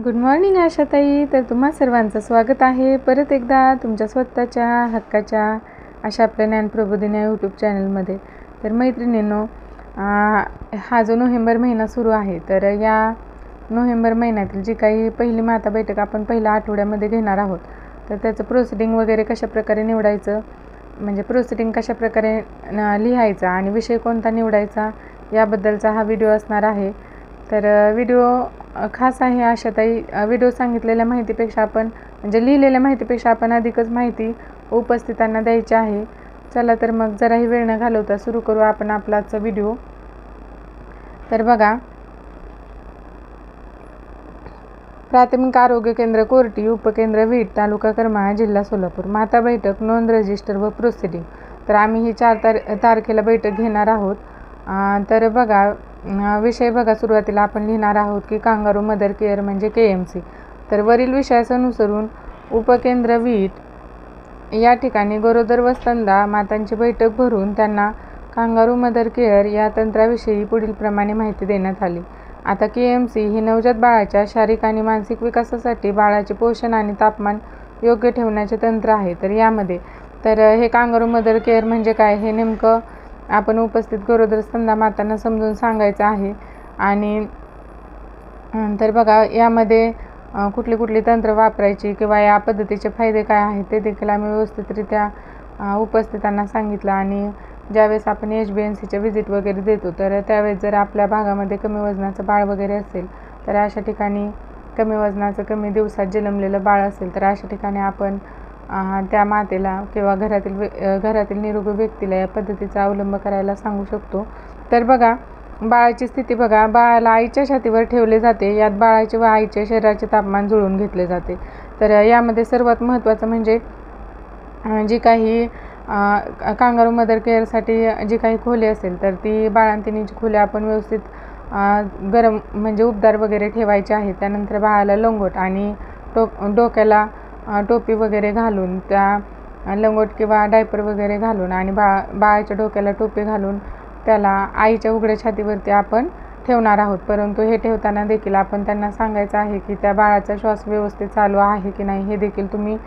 Good morning आशाताई. तर तुम्हा सर्वांचं स्वागत आहे परत एकदा तुमच्या स्वतःच्या हक्काच्या अशा आपल्या ज्ञानप्रबोधिनी यूट्यूब चॅनलमध्ये. तर मैत्रिणींनो, हा जो नोव्हेंबर महिना सुरू आहे, तर या नोव्हेंबर महिन्यातील जी काही पहिली माता बैठक आपण पहिल्या आठवड्यामध्ये घेणार आहोत, तर त्याचं प्रोसिडिंग वगैरे कशाप्रकारे निवडायचं, म्हणजे प्रोसिडिंग कशाप्रकारे लिहायचं आणि विषय कोणता निवडायचा याबद्दलचा हा व्हिडिओ असणार आहे. तर व्हिडिओ खास आहे आशाताई. व्हिडिओ सांगितलेल्या माहितीपेक्षा आपण म्हणजे लिहिलेल्या माहितीपेक्षा आपण अधिकच माहिती उपस्थितांना द्यायची आहे. चला तर मग जराही वेळ न घालवता सुरू करू आपण आपला आजचा व्हिडिओ. तर बघा, प्राथमिक आरोग्य केंद्र कोर्टी, उपकेंद्र वीट, तालुका करमाळा, जिल्हा सोलापूर. माता बैठक, नोंद, रजिस्टर व प्रोसिडिंग. तर आम्ही ही 4 तारखेला बैठक घेणार आहोत. तर बघा, विषय बघा, सुरुवातीला आपण लिहिणार आहोत की कांगारू मदर केअर म्हणजे KMC. तर वरील विषयास अनुसरून उपकेंद्र वीट या ठिकाणी गरोदर व स्तनदा मातांची बैठक भरून त्यांना कांगारू मदर केअर या तंत्राविषयी पुढील प्रमाणे माहिती देण्यात आली. आता KMC ही नवजात बाळाच्या शारीरिक आणि मानसिक विकासासाठी बाळाचे पोषण आणि तापमान योग्य ठेवण्याचे तंत्र आहे. तर यामध्ये हे कांगारू मदर केअर म्हणजे काय हे नेमकं आपण उपस्थित गरोदर स्तनदा मातांना समजून सांगायचं आहे. आणि तर बघा, यामध्ये कुठली कुठली तंत्र वापरायची किंवा या पद्धतीचे फायदे काय आहेत ते देखील आम्ही व्यवस्थितरित्या उपस्थितांना सांगितलं. आणि ज्यावेळेस आपण HbNCच्या व्हिजिट वगैरे देतो, तर त्यावेळेस जर आपल्या भागामध्ये कमी वजनाचं बाळ वगैरे असेल, तर अशा ठिकाणी कमी वजनाचं कमी दिवसात जन्मलेलं बाळ असेल, तर अशा ठिकाणी आपण त्या मातेला किंवा घरातील निरोगी व्यक्तीला या पद्धतीचा अवलंब करायला सांगू शकतो. तर बघा, बाळाची स्थिती बघा, बाळाला आईच्या छातीवर ठेवले जाते. यात बाळाचे व आईच्या शरीराचे तापमान जुळवून घेतले जाते. तर यामध्ये सर्वात महत्त्वाचं म्हणजे जी काही कांगारू मदर केअरसाठी जी काही खोली असेल, तर ती बाळंतिणीची खोली आपण व्यवस्थित गरम म्हणजे उबदार वगैरे ठेवायची आहे. त्यानंतर बाळाला लंगोट आणि डोक्याला टोपी वगैरे घालून, त्या लंगोट किंवा डायपर वगैरे घालून आणि बाळाच्या डोक्याला टोपी घालून त्याला आईच्या उघड्या छातीवरती आपण ठेवणार आहोत. परंतु हे ठेवताना देखील आपण त्यांना सांगायचं आहे की त्या बाळाचा श्वास व्यवस्थित चालू आहे की नाही हे देखील तुम्ही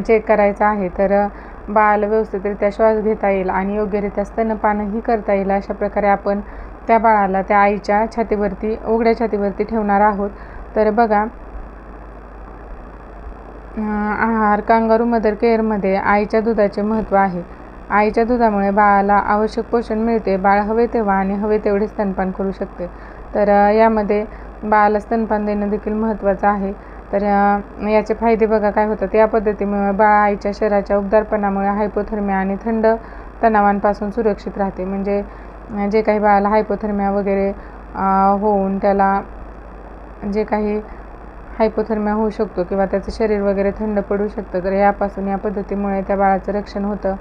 चेक करायचं आहे. तर बाळाला व्यवस्थितरित्या श्वास घेता येईल आणि योग्यरित्या स्तनपानही करता येईल अशा प्रकारे आपण त्या बाळाला त्या आईच्या छातीवरती उघड्या छातीवरती ठेवणार आहोत. तर बघा, आहार कांगारू मदर केअरमध्ये आईच्या दुधाचे महत्त्व आहे. आईच्या दुधामुळे बाळाला आवश्यक पोषण मिळते. बाळ हवे तेव्हा आणि हवे तेवढे स्तनपान करू शकते. तर यामध्ये बाळाला स्तनपान देणं देखील महत्त्वाचं आहे. तर याचे फायदे बघा काय होतात. या पद्धतीमुळे बाळ आईच्या शरीराच्या उबदारपणामुळे हायपोथर्मिया आणि थंड तणावांपासून सुरक्षित राहते. म्हणजे जे काही बाळाला हायपोथर्मिया वगैरे होऊन त्याला जे काही हायपोथर्मिया होऊ शकतो किंवा त्याचं शरीर वगैरे थंड पडू शकतं, तर यापासून या पद्धतीमुळे त्या बाळाचं रक्षण होतं.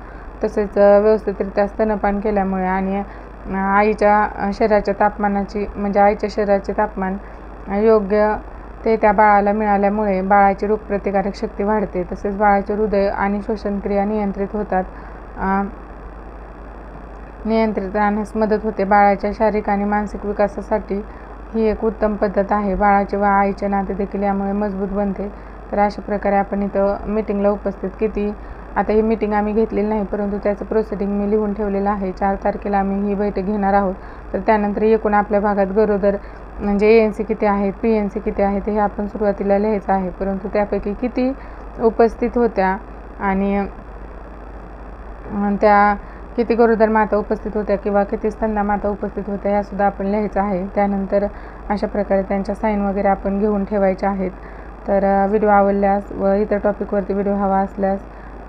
तसेच व्यवस्थितरित्या स्तनपान केल्यामुळे आणि आईच्या शरीराच्या तापमानाची म्हणजे आईच्या शरीराचे तापमान योग्य ते त्या बाळाला मिळाल्यामुळे बाळाची रोगप्रतिकारक शक्ती वाढते. तसेच बाळाचे हृदय आणि श्वसनक्रिया नियंत्रित होतात, नियंत्रित राहण्यास मदत होते. बाळाच्या शारीरिक आणि मानसिक विकासासाठी ही एक उत्तम पद्धत आहे. बाळाचे व आईचे नाते देखील यामुळे मजबूत बनते. तर अशा प्रकारे आपण इथं मीटिंगला उपस्थित आता ही मीटिंग आम्ही घेतलेली नाही, परंतु त्याचं प्रोसिडिंग मी लिहून ठेवलेलं आहे. 4 तारखेला आम्ही ही बैठक घेणार आहोत. तर त्यानंतर एकूण आपल्या भागात गरोदर म्हणजे ANC किती आहेत, PNC किती आहेत हे आपण सुरुवातीला लिहायचं आहे. परंतु त्यापैकी किती उपस्थित होत्या आणि त्या किती गरोदर माता उपस्थित होत्या किंवा किती स्तनदा माता उपस्थित होत्या ह्यासुद्धा आपण लिहायचं आहे. त्यानंतर अशा प्रकारे त्यांच्या साईन वगैरे आपण घेऊन ठेवायच्या आहेत. तर व्हिडिओ आवडल्यास व इतर टॉपिकवरती व्हिडिओ हवा असल्यास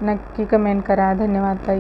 नक्की कमेंट करा. धन्यवाद ताई.